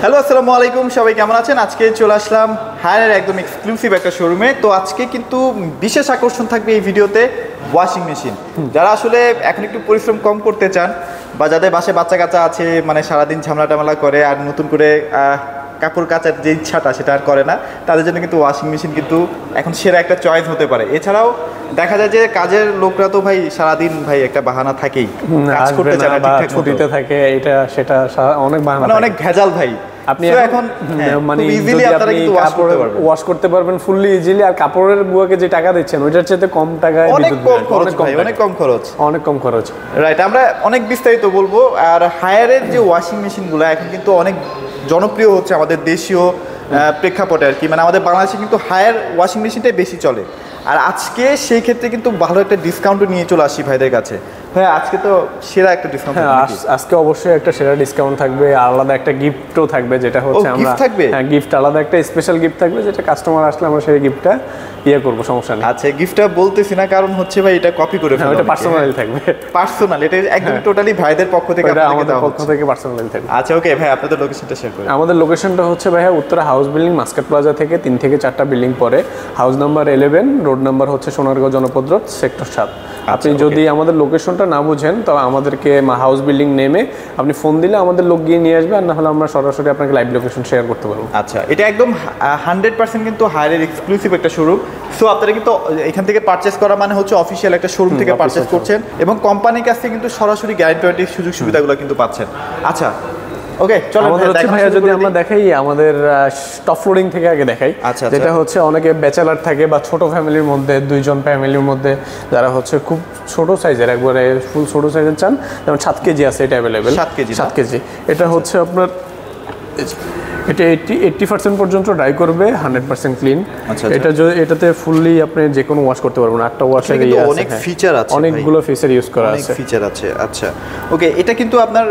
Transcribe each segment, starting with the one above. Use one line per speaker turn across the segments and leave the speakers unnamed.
Hello আসসালামু আলাইকুম, সবাই কেমন আছেন? আজকে চলে আসলাম হায়ারের একদম এক্সক্লুসিভ একটা শোরুমে। তো আজকে কিন্তু বিশেষ আকর্ষণ থাকবে এই ভিডিওতে ওয়াশিং মেশিন। যারা আসলে এখন একটু পরিশ্রম কম করতে চান বা যাদের বাসায় বাচ্চা কাচ্চা আছে, মানে সারাদিন ঝামেলা টামেলা করে আর নতুন করে কাপড় কাচার যে ইচ্ছাটা সেটা আর করে না, তাদের জন্য কিন্তু ওয়াশিং মেশিন কিন্তু এখন সেরা একটা চয়েস হতে পারে। এছাড়াও দেখা যায় যে কাজের লোকরা তো ভাই সারাদিন ভাই একটা বাহানা থাকেই, কাজ করতে চায় না, ঠিকঠাক ছুটিতে
থাকে, এটা সেটা অনেক বাহানা,
মানে অনেক ভেজাল ভাই।
আপনি এখন মানে ইজিলি আপনারা কিন্তু ওয়াশ করতে পারবেন ফুললি ইজিলি, আর কাপড়ের বুয়াকে যে টাকা দিচ্ছেন ওইটার চেয়ে কম টাকায়
অনেক কম খরচ। রাইট, আমরা অনেক বিস্তারিত বলবো। আর হায়ারের যে ওয়াশিং মেশিনগুলো এখন কিন্তু অনেক জনপ্রিয় হচ্ছে আমাদের দেশীয় প্রেক্ষাপটে আর কি, মানে আমাদের বাংলাদেশে কিন্তু হায়ার ওয়াশিং মেশিনটাই বেশি চলে। আর আজকে সেই ক্ষেত্রে কিন্তু ভালো একটা ডিসকাউন্টও নিয়ে চলে আসি ভাইদের কাছে। ভাই আজকে তো সেরা একটা ডিসকাউন্ট,
আজকে অবশ্যই একটা সেরা ডিসকাউন্ট থাকবে, আলাদা একটা গিফটও থাকবে, যেটা হচ্ছে আমরা গিফট আলাদা একটা স্পেশাল গিফট থাকবে, যেটা কাস্টমার আসলে আমরা সেই গিফটটা করবো, সমস্যা নেই।
আচ্ছা, গিফটটা বলতেছি না, কারণ হচ্ছে ভাই এটা কপি করে ফেলবো,
এটা পার্সোনালি থাকবে,
পার্সোনাল, এটা একদম টোটালি ভাইদের পক্ষ থেকে,
আমাদের পক্ষ থেকে পার্সোনালি থাকবে।
আচ্ছা ওকে ভাই, আপনাদের লোকেশনটা শেয়ার করুন।
আমাদের লোকেশনটা হচ্ছে ভাইয়া Uttara house building, Muscat plaza থেকে 3 থেকে 4টা বিল্ডিং পরে, হাউস নাম্বার 11, রোড নাম্বার হচ্ছে সোনারগাঁও জনপদ রোড, সেক্টর 7। আপনি যদি আমাদের লোকেশনটা না বুঝেন তবে আমাদেরকে হাউস বিল্ডিং নেমে আপনি ফোন দিলে আমাদের লোক গিয়ে নিয়ে আসবে, আর না হলে আমরা সরাসরি আপনাকে লাইভ লোকেশন শেয়ার করতে পারবো।
আচ্ছা, এটা একদম 100% কিন্তু হায়ারের এক্সক্লুসিভ একটা শোরুম। সো আপনারা কিন্তু এখান থেকে পারচেস করা মানে হচ্ছে অফিসিয়াল একটা শোরুম থেকে পারচেস করছেন, এবং কোম্পানির কাছ থেকে কিন্তু সরাসরি গ্যারান্টি সুযোগ সুবিধাগুলো কিন্তু পাচ্ছেন। আচ্ছা ওকে, চলো
আমাদের হচ্ছে ভাইয়া যদি আমরা দেখাই, আমাদের টপ ফ্লোরিং থেকে আগে দেখাই।
আচ্ছা,
যেটা হচ্ছে অনেকে ব্যাচেলার থাকে বা ছোট ফ্যামিলির মধ্যে, 2 জন ফ্যামিলির মধ্যে যারা হচ্ছে খুব ছোট সাইজের, একবারে ফুল ছোট সাইজের চান, যেমন 7 কেজি আছে, এটা অ্যাভেলেবেল। 7 কেজি এটা হচ্ছে আপনার, এটা 80% পর্যন্ত ড্রাই করবে, 100% ক্লিন। এটাতে ফুললি আপনি যে কোনো ওয়াশ করতে পারবেন। 8টা ওয়াশের
অনেক ফিচার আছে,
অনেকগুলো ফিচার ইউজ করা আছে,
ফিচার আছে। আচ্ছা ওকে, এটা কিন্তু আপনার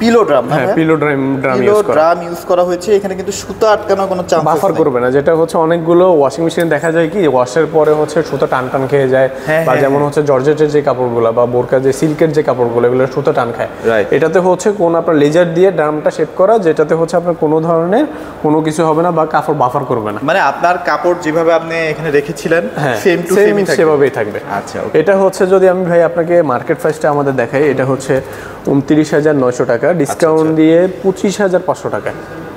পিলো ড্রাম,
হ্যাঁ পিলো ড্রাম
ইউজ করা হয়েছে। এখানে কিন্তু সুতা আটকানোর কোনো চান্স
বাফার করবে না, যেটা হচ্ছে অনেকগুলো ওয়াশিং মেশিনে দেখা যায় কি ওয়াশের পরে হচ্ছে সুতা টান খেয়ে যায়, বা যেমন হচ্ছে জর্জেটের যে কাপড়গুলো বা বোরকা যে সিল্কের যে কাপড়গুলো, এগুলো সুতা টান খায়। এটাতে হচ্ছে কোন আপনার লেজার দিয়ে ড্রামটা শেপ করা, যেটাতে হচ্ছে আপনার কোনো ধরনের কোনো কিছু হবে না বা কাপড় বাফার করবে না, মানে
আপনার কাপড় যেভাবে আপনি এখানে রেখেছিলেন
সেম টু সেম সেভাবেই থাকবে। আচ্ছা, এটা হচ্ছে যদি আমি ভাই আপনাকে মার্কেট প্রাইসটা আমাদের দেখাই, এটা হচ্ছে 29,900 টাকা, ডিসকাউন্ট দিয়ে 25,500 টাকা।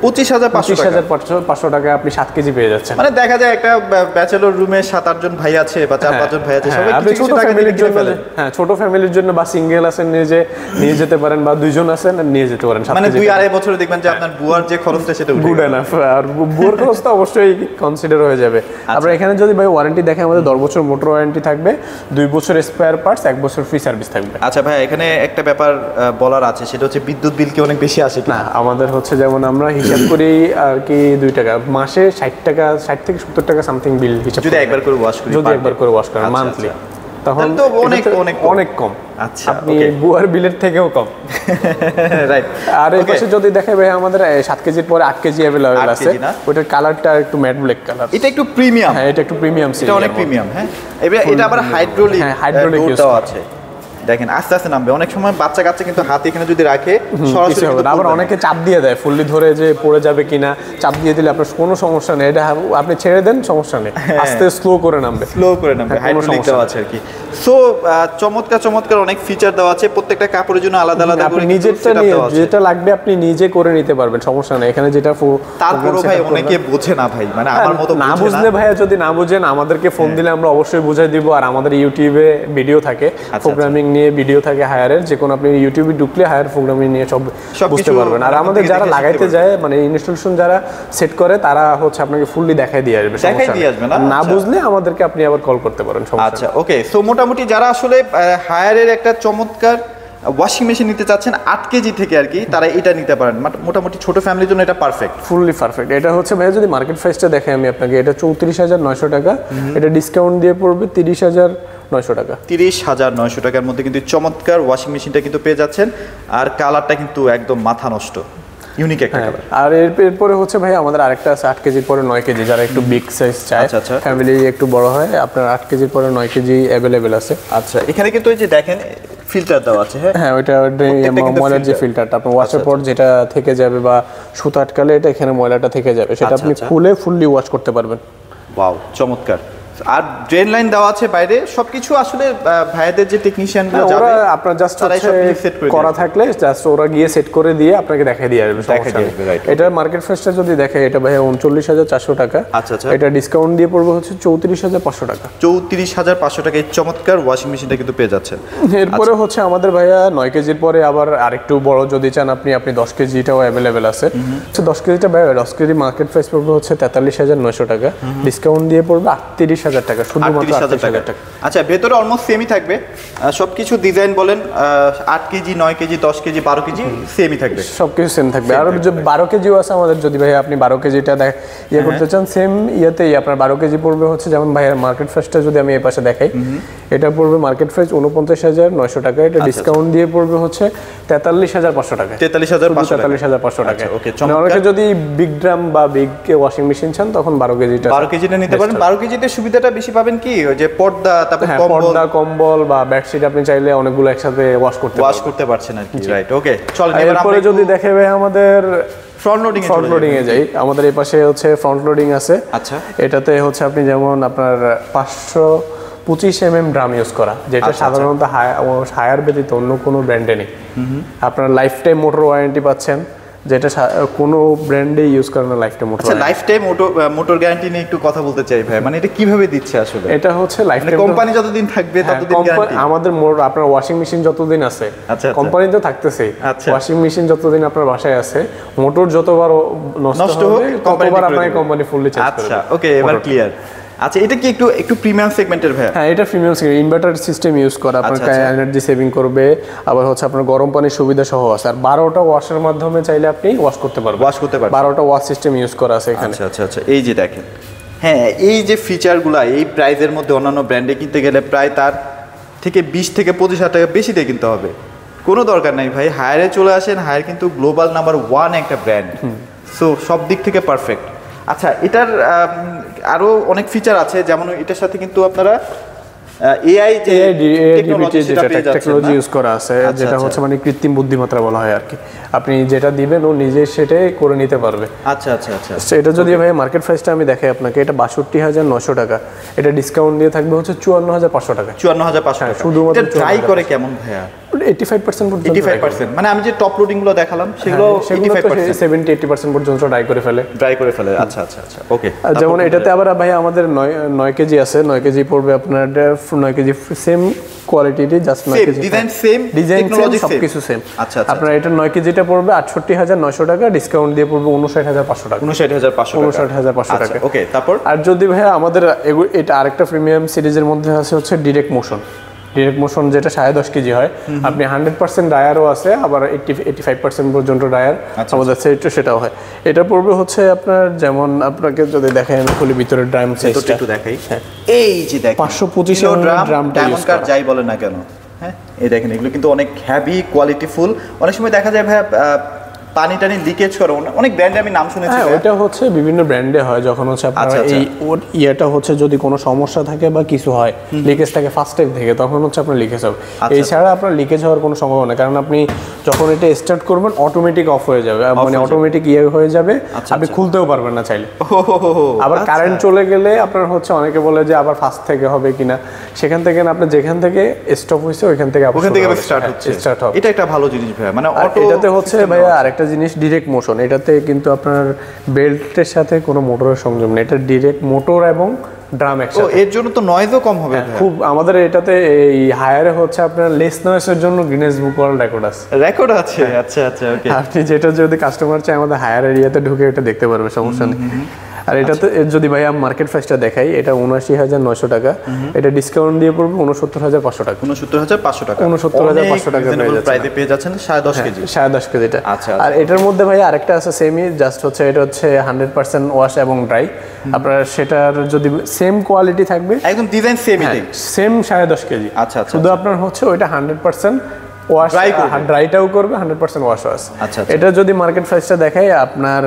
25,500 টাকা আপনি 7 কেজি পেয়ে যাচ্ছেন।
মানে দেখা যায় একটা ব্যাচেলর রুমে 7-8 জন ভাই আছে বা 4-5 জন ভাই আছে, সবাই কিছু
ছোট ফ্যামিলির জন্য, ছোট ফ্যামিলির জন্য বা সিঙ্গেল আছেন নিয়ে যেতে পারেন, বা 2 জন আছেন নিয়ে যেতে পারেন।
মানে 2-2.5 বছরে দেখবেন যে আপনার বুয়ার যে খরচটা সেটা
গুড এনাফ, আর বুয়ার খরচটা অবশ্যই কনসিডার হয়ে যাবে। আমরা এখানে যদি ভাই ওয়ারেন্টি দেখে, আমাদের 10 বছর মোটর ওয়ারেন্টি থাকবে, 2 বছর স্পেয়ার পার্টস, 1 বছর ফ্রি সার্ভিস থাকবে।
আচ্ছা ভাই, এখানে একটা ব্যাপার বলার আছে, সেটা হচ্ছে বিদ্যুৎ বিল কি অনেক বেশি আসে
না? আমাদের হচ্ছে যেমন আমরা হিসাব করি আর কি 2 টাকা মাসে, 60 থেকে 70 টাকা সামথিং বিল হিসাব,
যদি একবার করে ওয়াশ করি
মান্থলি, তখন
তো অনেক কম।
আচ্ছা, আপনি বুয়ার বিলের থেকেও কম। রাইট। আর এই পাশে যদি দেখে ভাই, আমাদের 7 কেজির পরে 8 কেজি अवेलेबल আছে, ওটার কালারটা একটু ম্যাট ব্ল্যাক কালার,
এটা একটু প্রিমিয়াম।
হ্যাঁ, এটা একটু প্রিমিয়াম,
এটা অনেক প্রিমিয়াম। হ্যাঁ, এটা আবার হাইড্রোলিক ইউজ করা আছে। দেখেন আস্তে আস্তে নামবে, অনেক সময় বাচ্চা কাচ্চা কিন্তু হাত এখানে যদি রাখে সরাসরি,
আবার অনেকে চাপ দিয়ে দেয় ফুললি ধরে যে পড়ে যাবে কিনা, চাপ দিয়ে দিলে আপনার কোনো সমস্যা নেই, এটা আপনি ছেড়ে দেন, সমস্যা নেই, আস্তে স্লো করে নামবে,
হাইড্রোলিক দেওয়া আছে আর কি। সো চমৎকার অনেক ফিচার দেওয়া আছে, প্রত্যেকটা কাপড়ের জন্য আলাদা করে
নিজেরটা নিয়ে যেটা লাগবে আপনি নিজে করে নিতে পারবেন, সমস্যা নেই। এখানে যেটা
তারপরও ভাই অনেকে বোঝে না ভাই, মানে আমার মতো
না বুঝলে ভাইয়া, যদি না বুঝেন আমাদেরকে ফোন দিলে আমরা অবশ্যই বুঝাই দিব। আর আমাদের ইউটিউবে ভিডিও থাকে, প্রোগ্রামিং নিয়ে ভিডিও থাকে হায়ারের, যে কোনো আপনি ইউটিউবে ঢুকলে হায়ার প্রোগ্রামিং নিয়ে সব বুঝতে পারবেন। আর আমাদের যারা লাগাইতে যায়, মানে ইনস্টলেশন যারা সেট করে, তারা হচ্ছে আপনাকে ফুললি দেখাই দিয়ে আসবে, না বুঝলে আমাদেরকে আপনি আবার কল করতে পারেন।
আচ্ছা ওকে, সো মোটামুটি যারা আসলে হায়ারের একটা চমৎকার ওয়াশিং মেশিন নিতে চাচ্ছেন 8 কেজি থেকে আর কি, তারা এটা নিতে পারেন। মোটামুটি ছোট ফ্যামিলির জন্য এটা পারফেক্ট,
ফুললি পারফেক্ট। এটা হচ্ছে ভাই যদি মার্কেট প্রাইসটা দেখে আমি আপনাকে, এটা 34,900 টাকা, এটা ডিসকাউন্ট দিয়ে পড়বে 30,900 টাকা।
30,900 টাকার মধ্যে কিন্তু চমৎকার ওয়াশিং মেশিনটা কিন্তু পেয়ে যাচ্ছেন, আর কালারটা কিন্তু একদম মাথা নষ্ট, ইউনিক একটা কালার।
আর এরপরে হচ্ছে ভাই আমাদের আরেকটা আছে 8 কেজির পরে 9 কেজি, যারা একটু বিগ সাইজ চায়, ফ্যামিলি একটু বড় হয়, আপনার 8 কেজির পরে 9 কেজি अवेलेबल আছে।
আচ্ছা, এখানে কিন্তু এই যে দেখেন ফিল্টার দেওয়া আছে।
হ্যাঁ ওইটা ময়লার যে ফিল্টারটা আপনার ওয়াশের পর যেটা থেকে যাবে বা সুতা আটকালে এটা এখানে ময়লাটা থেকে যাবে, সেটা আপনি খুলে ফুললি ওয়াশ করতে পারবেন।
ওয়াও চমৎকার। আর ড্রেন লাইন দেওয়া আছে বাইরে, সবকিছু আসলে ভাইয়াদের যে টেকনিশিয়ানগুলো যাবে
আপনার জাস্ট করা থাকলে জাস্ট ওরা গিয়ে সেট করে দিয়ে আপনাকে দেখাই দিয়ে আসবে। এটা মার্কেট ফেস্টে যদি দেখে এটা ভাইয়া 39,400 টাকা।
আচ্ছা আচ্ছা,
এটা ডিসকাউন্ট দিয়ে পড়বে হচ্ছে 34,500 টাকা।
34,500 টাকা এই চমৎকার ওয়াশিং মেশিনটা কিন্তু পেয়ে যাচ্ছেন।
এরপরে হচ্ছে আমাদের ভাইয়া 9 কেজির পরে আবার আরেকটু বড় যদি চান আপনি 10 কেজিটাও অ্যাভেলেবেল আছে। 10 কেজিটা ভাইয়া 10 কেজি মার্কেট প্রাইস পড়বে হচ্ছে 43,900 টাকা, ডিসকাউন্ট দিয়ে পড়বে 38,000 টাকা, শুধুমাত্র 38,000 টাকা।
আচ্ছা ভেতরে অলমোস্ট সেমই থাকবে সবকিছু, ডিজাইন বলেন 8 কেজি 9 কেজি 10 কেজি 12 কেজি সেমই থাকবে,
সবকিছু সেম থাকবে। আর যে 12 কেজিও আছে আমাদের, যদি ভাই আপনি 12 কেজিটা ইয়ে করতে চান সেম ইয়েতেই আপনার 12 কেজি পড়বে হচ্ছে, যেমন ভাইয়ের মার্কেট প্রাইসটা যদি আমি এই পাশে দেখাই, এটা পড়বে মার্কেট প্রাইস 49,900 টাকা, এটা ডিসকাউন্ট দিয়ে পড়বে হচ্ছে 43,500 টাকা। 43,500 টাকা। ওকে অনেকে যদি বিগ ড্রাম বা বিগ ওয়াশিং মেশিন চান তখন 12 কেজিটা
নিতে পারেন। 12 কেজিতে সুবিধাটা বেশি পাবেন কি, ওই যে পর্দা, তারপর
পর্দা কম্বল বা বেডশিট আপনি চাইলে অনেকগুলো একসাথে ওয়াশ করতে
পারছেন আর কি। রাইট, ওকে চলেন
এরপরে যদি দেখে ভাই আমাদের
ফ্রন্ট লোডিং
এ যাই, আমাদের এই পাশে হচ্ছে ফ্রন্ট লোডিং আছে।
আচ্ছা
এটাতে হচ্ছে আপনি যেমন আপনার 525 mm ড্রাম ইউজ করা, যেটা সাধারণত হায়ার ব্যতীত অন্য কোনো ব্র্যান্ডে নেই। আপনার লাইফ টাইম মোটর ওয়ারেন্টি পাচ্ছেন, যেটা কোনো ব্র্যান্ডে ইউজ করে না লাইফ টাইম মোটর।
আচ্ছা লাইফ টাইম মোটর গ্যারান্টি নিয়ে একটু কথা বলতে চাই ভাই, মানে এটা কিভাবে দিচ্ছে আসলে?
এটা হচ্ছে লাইফ টাইম,
কোম্পানি যতদিন থাকবে ততদিন গ্যারান্টি।
আমাদের আপনার ওয়াশিং মেশিন যতদিন আছে কোম্পানি তো থাকতেছেই, ওয়াশিং মেশিন যতদিন আপনার বাসায় আছে, মোটর যতবার নষ্ট হবে ততবার আপনাকে কোম্পানি ফুললি চেঞ্জ করবে।
আচ্ছা ওকে এবার ক্লিয়ার। আচ্ছা এটা কি একটু প্রিমিয়াম সেগমেন্টের ভাই?
হ্যাঁ এটা premium segment, inverter system use করা, আপনার এনার্জি সেভিং করবে, আবার হচ্ছে আপনার গরম পানির সুবিধা সহ আছে। আর 12টা ওয়াশের মাধ্যমে চাইলে আপনি ওয়াশ করতে পারবেন। 12টা ওয়াশ সিস্টেম ইউজ করা আছে এখানে।
আচ্ছা এই যে দেখেন, হ্যাঁ এই যে ফিচারগুলো এই প্রাইজের মধ্যে অন্যান্য ব্র্যান্ডে কিনতে গেলে প্রায় তার থেকে 20 থেকে 25,000 টাকা বেশি দিয়ে কিনতে হবে। কোনো দরকার নাই ভাই, হায়ারে চলে আসেন। হায়ার কিন্তু গ্লোবাল নাম্বার 1 একটা ব্র্যান্ড, সো সব দিক থেকে পারফেক্ট। আচ্ছা এটার আরো অনেক ফিচার আছে, যেমন এটার সাথে কিন্তু আপনারা এআই
টেকনোলজি ইউজ করা আছে, যেটা হচ্ছে মানে কৃত্রিম বুদ্ধিমত্তা বলা হয় আর কি। আপনি যেটা দিবেন ও নিজে সেটাই করে নিতে পারবে।
আচ্ছা
এটা যদি ভাই মার্কেট প্রাইসটা আমি দেখাই আপনাকে, এটা 62,900 টাকা, এটা ডিসকাউন্ট দিয়ে থাকবে হচ্ছে 54,500 টাকা।
54,500 টাকা। শুধুমাত্র ট্রাই করে কেমন ভাইয়া?
85% পর্যন্ত।
85%, মানে আমি যে টপ লোডিং গুলো দেখালাম সেগুলো
70-80% পর্যন্ত ড্রাই করে ফেলে।
আচ্ছা ওকে।
যেমন এটাতে আবার ভাই আমাদের 9 কেজি আছে, 9 কেজি পড়বে আপনার 9 কেজি সেম কোয়ালিটিরই, just 9 KG
design same,
technology সবকিছু সেম।
আচ্ছা
আপনার এটা 9 কেজিটা পড়বে 68,900 টাকা, ডিসকাউন্ট দিয়ে পড়বে 59,500 টাকা।
59,500 টাকা। ওকে তারপর আর
যদি ভাই আমাদের এটা আরেকটা প্রিমিয়াম সিরিজের মধ্যে আছে হচ্ছে ডিরেক্ট মোশন, যেটা 10.5 কেজি হয়। আপনি 100% ডায়ারও আছে, আবার 85% পর্যন্ত ডায়ার আমাদের সেটাও হয়। এটা পড়বে হচ্ছে আপনার, যেমন আপনাকে যদি দেখেন খুলে ভিতরে ড্রাম সাইজটা
একটু দেখাই, এই যে দেখেন
525
ড্রামটা ইউজ করা, যাই বলেন না কেন। হ্যাঁ এই দেখেন এগুলো কিন্তু অনেক হেভি কোয়ালিটিফুল। অনেক সময় দেখা যায় ভাই পানি টানি লিকেজ করে, অনেক ব্র্যান্ডে আমি নাম শুনেছি।
ওটা হচ্ছে বিভিন্ন ব্র্যান্ডে হয়, যখন হচ্ছে আপনার এই ইয়েটা হচ্ছে যদি কোনো সমস্যা থাকে বা কিছু হয়, লিকেজ থাকে ফার্স্ট টাইম থেকে, তখন হচ্ছে আপনার লিকেজ হবে। এছাড়া আপনার লিকেজ হওয়ার কোনো সম্ভাবনা, কারণ আপনি যখন এটা স্টার্ট করবেন অটোমেটিক অফ হয়ে যাবে, মানে অটোমেটিক হয়ে যাবে, আপনি খুলতেও পারবেন না চাইলে। আবার কারেন্ট চলে গেলে আপনার হচ্ছে অনেকে বলে যে আবার ফার্স্ট থেকে হবে কিনা, সেখান থেকে না, আপনার যেখান থেকে স্টপ হয়েছে ওইখান থেকে
স্টার্ট হবে। এটা একটা ভালো জিনিস ভাই, মানে
এটাতে হচ্ছে ভাই আরেকটা জিনিস ডিরেক্ট মোশন, এটাতে কিন্তু আপনার বেল্টের সাথে কোনো মোটরের সংযোগ নেই, এটা ডিরেক্ট মোটর এবং ড্রাম একসাথে।
এর জন্য তো নয়েজও কম হবে
খুব। আমাদের এটাতে এই হায়ারে হচ্ছে আপনার লেস নয়েজের জন্য গিনেস বুক ওয়ার্ল্ড রেকর্ড আছে।
আচ্ছা ওকে।
আপনি যেটা যদি কাস্টমার চায় আমাদের হায়ার এরিয়াতে ঢুকে এটা দেখতে পারবে, সমস্যা নেই। আর এটাতে যদি ভাই আমি মার্কেট প্রাইসটা দেখাই, এটা 79,900 টাকা, এটা ডিসকাউন্ট দিয়ে পড়বে 69,500 টাকা।
69,500 টাকা।
69,500 টাকা
প্রাইসে পেয়ে যাচ্ছেন 10.5 কেজি।
10.5 কেজিটা। আর এটার মধ্যে ভাই আরেকটা আছে সেমই, জাস্ট হচ্ছে এটা হচ্ছে 100% ওয়াশ এবং ড্রাই। আপনার সেটার যদি সেম কোয়ালিটি থাকবে,
একদম ডিজাইন সেমই,
সেম 10.5 কেজি।
আচ্ছা
শুধু আপনার হচ্ছে ওইটা 100% ওয়াশ ড্রাইটাও করবে 100% ওয়াশও আছে।
আচ্ছা
এটা যদি মার্কেট প্রাইসটা দেখাই আপনার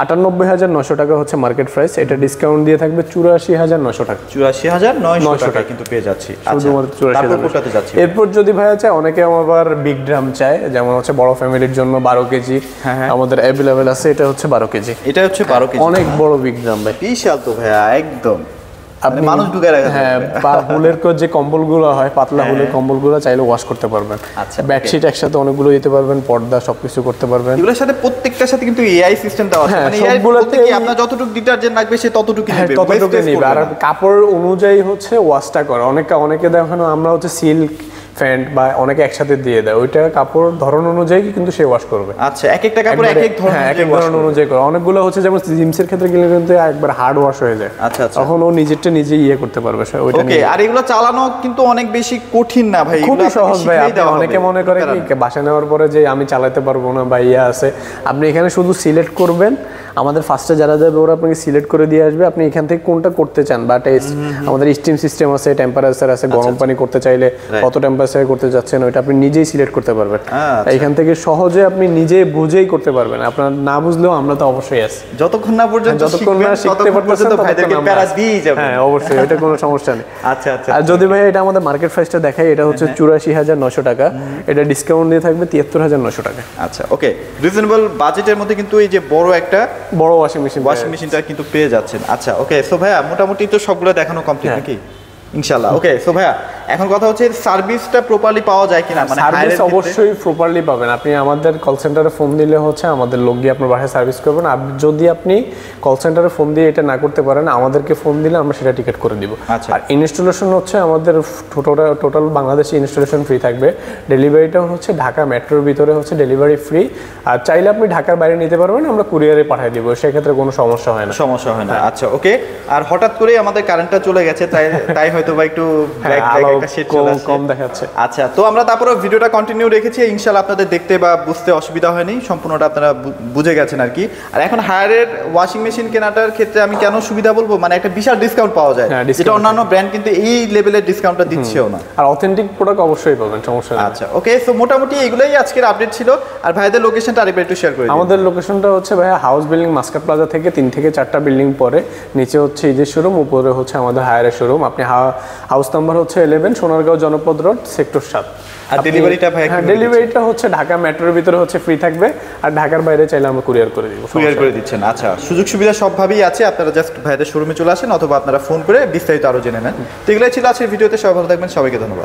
98,900 টাকা হচ্ছে মার্কেট প্রাইস, এটা ডিসকাউন্ট দিয়ে থাকবে 84,900 টাকা।
84,900 টাকা কিন্তু পেয়ে যাচ্ছি।
শুধুমাত্র 84,900
যাচ্ছি।
এরপর যদি ভাইয়া চায়, অনেকে আবার বিগ ড্রাম চায়, যেমন হচ্ছে বড় ফ্যামিলির জন্য 12 কেজি আমাদের অ্যাভেলেবেল আছে। এটা হচ্ছে 12 কেজি।
এটা হচ্ছে 12 কেজি,
অনেক বড় বিগ ড্রাম ভাই,
বিশাল তো ভাইয়া একদম।
আপনি
মানুষ ঢুকায় রাখা
হ্যাঁ, হুলের যে কম্বলগুলো হয়, পাতলা হুলের কম্বলগুলো চাইলে ওয়াশ করতে পারবেন।
আচ্ছা,
বেডশিট একসাথে অনেকগুলো দিতে পারবেন, পর্দা সবকিছু করতে পারবেন।
এগুলোর সাথে প্রত্যেকটার সাথে কিন্তু এআই সিস্টেম দেওয়া আছে, মানে এআই বলতে কি আপনার যতটুকু ডিটারজেন্ট লাগবে সে ততটুকুই নেবে,
ততটুকু নেবে। আর কাপড় অনুযায়ী হচ্ছে ওয়াশটা করে। অনেকে দেখেন আমরা হচ্ছে সিল্ক প্যান্ট বা অনেকে একসাথে দিয়ে দেয়, ওইটা কাপড় ধরন অনুযায়ী কিন্তু সে ওয়াশ করবে।
আচ্ছা, এক একটা কাপড় এক এক ধরন
অনুযায়ী করে। অনেকগুলো হচ্ছে যেমন জিন্সের ক্ষেত্রে গেলে কিন্তু একবার হার্ড ওয়াশ হয়ে যায়।
আচ্ছা,
তখন ও নিজেরটা নিজে ইয়ে করতে পারবে ওইটা নিয়ে।
আর এগুলো চালানো কিন্তু অনেক বেশি কঠিন না ভাই,
খুবই সহজ ভাই। অনেকে মনে করে কি বাসায় নেওয়ার পরে যে আমি চালাতে পারবো না বা ইয়ে আছে, আপনি এখানে শুধু সিলেক্ট করবেন। আমাদের ফার্স্টে যারা যাবে ওরা আপনাকে সিলেক্ট করে দিয়ে আসবে, আপনি এখান থেকে কোনটা করতে চান বা টেস্ট। আমাদের স্টিম সিস্টেম আছে, টেম্পারেচার আছে, গরম পানি করতে চাইলে কত টেম্পারেচারে করতে যাচ্ছেন ওইটা আপনি নিজেই সিলেক্ট করতে পারবেন। এখান থেকে সহজে আপনি নিজে বুঝেই করতে পারবেন। আপনার না বুঝলেও আমরা তো অবশ্যই আছি,
যতক্ষণ না
শিখতে পারতেছেন ততক্ষণ প্যারা দিয়েই যাবেন। হ্যাঁ অবশ্যই, এটা কোনো সমস্যা নেই।
আচ্ছা আচ্ছা।
আর যদি ভাই এটা আমাদের মার্কেট প্রাইসটা দেখাই, এটা হচ্ছে 84,900 টাকা, এটা ডিসকাউন্ট দিয়ে থাকবে 73,900 টাকা।
আচ্ছা ওকে, রিজনেবল বাজেটের মধ্যে কিন্তু এই যে বড় ওয়াশিং মেশিনটা কিন্তু পেয়ে যাচ্ছেন। আচ্ছা ওকে, সো ভাইয়া মোটামুটি তো সবগুলো দেখানো কমপ্লিট নাকি? ইনশাআল্লাহ। ওকে, সো ভাইয়া এখন কথা হচ্ছে সার্ভিসটা প্রপারলি পাওয়া যায় কিনা? মানে
সার্ভিস অবশ্যই প্রপারলি পাবেন। আপনি আমাদের কল সেন্টারে ফোন দিলে হচ্ছে আমাদের লোক গিয়ে আপনার বাসায় সার্ভিস করবেন। আর যদি আপনি কল সেন্টারে ফোন দিয়ে এটা না করতে পারেন, আমাদেরকে ফোন দিলে আমরা সেটা টিকেট করে দিব। আর ইনস্টলেশন হচ্ছে আমাদের টোটাল বাংলাদেশে ইনস্টলেশন ফ্রি থাকবে। ডেলিভারিটা হচ্ছে ঢাকা মেট্রোর ভিতরে হচ্ছে ডেলিভারি ফ্রি। আর চাইলে আপনি ঢাকার বাইরে নিতে পারবেন, আমরা কুরিয়ারে পাঠিয়ে দিব, সেক্ষেত্রে কোনো সমস্যা হয় না। আচ্ছা ওকে। আর হঠাৎ করে আমাদের কারেন্টটা চলে গেছে, তাই হয়তো বা একটু কম দেখাচ্ছে। আচ্ছা, তো আমরা তারপরে ভিডিওটা কন্টিনিউ রেখেছি, ইনশাআল্লাহ আপনাদের দেখতে বা বুঝতে অসুবিধা হয়নি, সম্পূর্ণটা আপনারা বুঝে গেছেন আর কি। আর এখন হায়ারের ওয়াশিং মেশিন কেনাটার ক্ষেত্রে আমি কেন সুবিধা বলবো, মানে একটা বিশাল ডিসকাউন্ট পাওয়া যায়, যেটা অন্যান্য ব্র্যান্ড কিন্তু এই লেভেলের ডিসকাউন্টটা দিচ্ছেও না। আর অথেন্টিক প্রোডাক্ট অবশ্যই পাবেন, সমস্যা নেই। আচ্ছা ওকে, সো মোটামুটি এগুলোই আজকের আপডেট ছিল। আর ভাইদের লোকেশনটা আরেকবার একটু শেয়ার করে দিন। আমাদের লোকেশনটা হচ্ছে ভাইয়া হাউস বিল্ডিং মাস্কাট প্লাজা থেকে 3 থেকে 4টা বিল্ডিং পরে, নিচে হচ্ছে ইজের শোরুম, উপরে হচ্ছে আমাদের হায়ারের শোরুম। আপনি হাউস নাম্বার হচ্ছে 11, সোনারগাঁও জনপদ রোড, সেক্টর 7। আর ডেলিভারিটা হচ্ছে ঢাকা মেট্রোর ভিতরে হচ্ছে ফ্রি থাকবে, আর ঢাকার বাইরে চাইলে আমরা কুরিয়ার করে দিচ্ছেন। আচ্ছা, সুযোগ সুবিধা সবভাবেই আছে, আপনারা জাস্ট ভাইদের শোরুমে চলে আসেন অথবা আপনারা ফোন করে বিস্তারিত আরো জেনে নেন। তো এগুলোই ছিল আজকের ভিডিওতে। সবাই ভালো থাকবেন, সবাইকে ধন্যবাদ।